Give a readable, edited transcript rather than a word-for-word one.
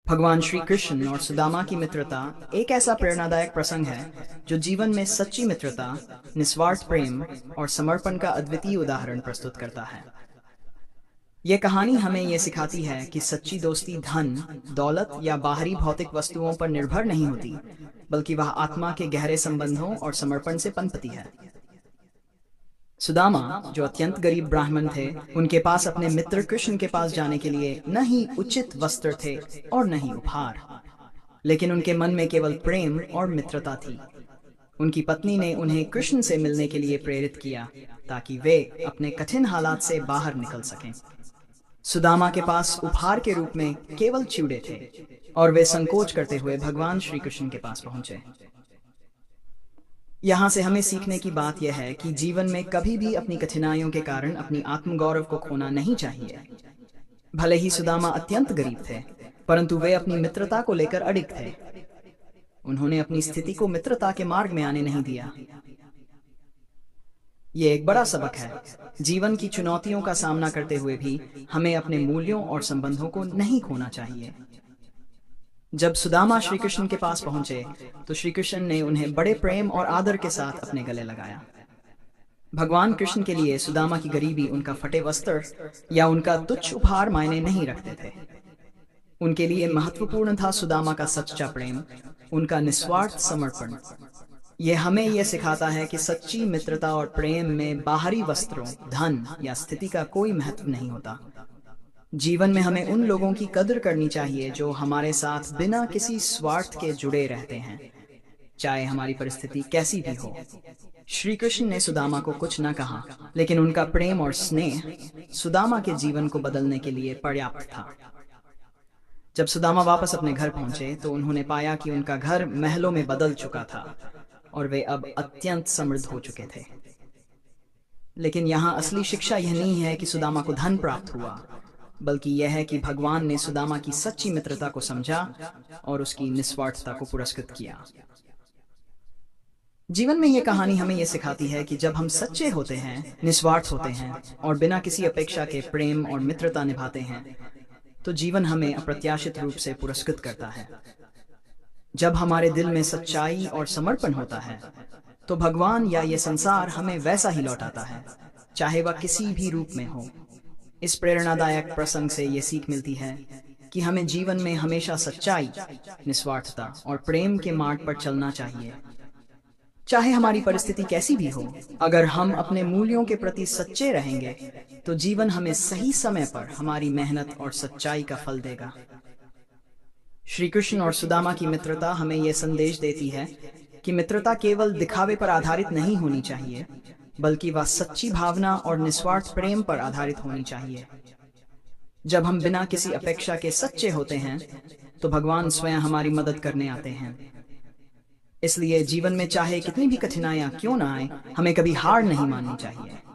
भगवान श्री कृष्ण और सुदामा की मित्रता एक ऐसा प्रेरणादायक प्रसंग है जो जीवन में सच्ची मित्रता, निस्वार्थ प्रेम और समर्पण का अद्वितीय उदाहरण प्रस्तुत करता है। ये कहानी हमें ये सिखाती है कि सच्ची दोस्ती धन, दौलत या बाहरी भौतिक वस्तुओं पर निर्भर नहीं होती, बल्कि वह आत्मा के गहरे संबंधों और समर्पण से पनपती है। सुदामा, जो अत्यंत गरीब ब्राह्मण थे, उनके पास अपने मित्र कृष्ण के पास जाने के लिए न ही उचित वस्त्र थे और न ही उपहार, लेकिन उनके मन में केवल प्रेम और मित्रता थी। उनकी पत्नी ने उन्हें कृष्ण से मिलने के लिए प्रेरित किया ताकि वे अपने कठिन हालात से बाहर निकल सकें। सुदामा के पास उपहार के रूप में केवल चिवड़े थे और वे संकोच करते हुए भगवान श्री कृष्ण के पास पहुंचे। यहाँ से हमें सीखने की बात यह है कि जीवन में कभी भी अपनी कठिनाइयों के कारण अपनी आत्मगौरव को खोना नहीं चाहिए। भले ही सुदामा अत्यंत गरीब थे, परंतु वे अपनी मित्रता को लेकर अडिग थे। उन्होंने अपनी स्थिति को मित्रता के मार्ग में आने नहीं दिया। ये एक बड़ा सबक है। जीवन की चुनौतियों का सामना करते हुए भी हमें अपने मूल्यों और संबंधों को नहीं खोना चाहिए। जब सुदामा श्री कृष्ण के पास पहुंचे, तो श्री कृष्ण ने उन्हें बड़े प्रेम और आदर के साथ अपने गले लगाया। भगवान कृष्ण के लिए सुदामा की गरीबी, उनका फटे वस्त्र या उनका तुच्छ उपहार मायने नहीं रखते थे। उनके लिए महत्वपूर्ण था सुदामा का सच्चा प्रेम, उनका निस्वार्थ समर्पण। यह हमें यह सिखाता है कि सच्ची मित्रता और प्रेम में बाहरी वस्त्रों, धन या स्थिति का कोई महत्व नहीं होता। जीवन में हमें उन लोगों की कदर करनी चाहिए जो हमारे साथ बिना किसी स्वार्थ के जुड़े रहते हैं, चाहे हमारी परिस्थिति कैसी भी हो। श्री कृष्ण ने सुदामा को कुछ न कहा, लेकिन उनका प्रेम और स्नेह सुदामा के जीवन को बदलने के लिए पर्याप्त था। जब सुदामा वापस अपने घर पहुंचे, तो उन्होंने पाया कि उनका घर महलों में बदल चुका था और वे अब अत्यंत समृद्ध हो चुके थे। लेकिन यहाँ असली शिक्षा यह नहीं है कि सुदामा को धन प्राप्त हुआ, बल्कि यह है कि भगवान ने सुदामा की सच्ची मित्रता को समझा और उसकी निस्वार्थता को पुरस्कृत किया। जीवन में यह कहानी हमें यह सिखाती है कि जब हम सच्चे होते हैं, निस्वार्थ होते हैं और बिना किसी अपेक्षा के प्रेम और मित्रता निभाते हैं, तो जीवन हमें अप्रत्याशित रूप से पुरस्कृत करता है। जब हमारे दिल में सच्चाई और समर्पण होता है, तो भगवान या ये संसार हमें वैसा ही लौटाता है, चाहे वह किसी भी रूप में हो। इस प्रेरणादायक प्रसंग से ये सीख मिलती है कि हमें जीवन में हमेशा सच्चाई, निस्वार्थता और प्रेम के मार्ग पर चलना चाहिए, चाहे हमारी परिस्थिति कैसी भी हो। अगर हम अपने मूल्यों के प्रति सच्चे रहेंगे, तो जीवन हमें सही समय पर हमारी मेहनत और सच्चाई का फल देगा। श्री कृष्ण और सुदामा की मित्रता हमें यह संदेश देती है कि मित्रता केवल दिखावे पर आधारित नहीं होनी चाहिए, बल्कि वह सच्ची भावना और निस्वार्थ प्रेम पर आधारित होनी चाहिए। जब हम बिना किसी अपेक्षा के सच्चे होते हैं, तो भगवान स्वयं हमारी मदद करने आते हैं। इसलिए जीवन में चाहे कितनी भी कठिनाइयां क्यों ना आए, हमें कभी हार नहीं माननी चाहिए।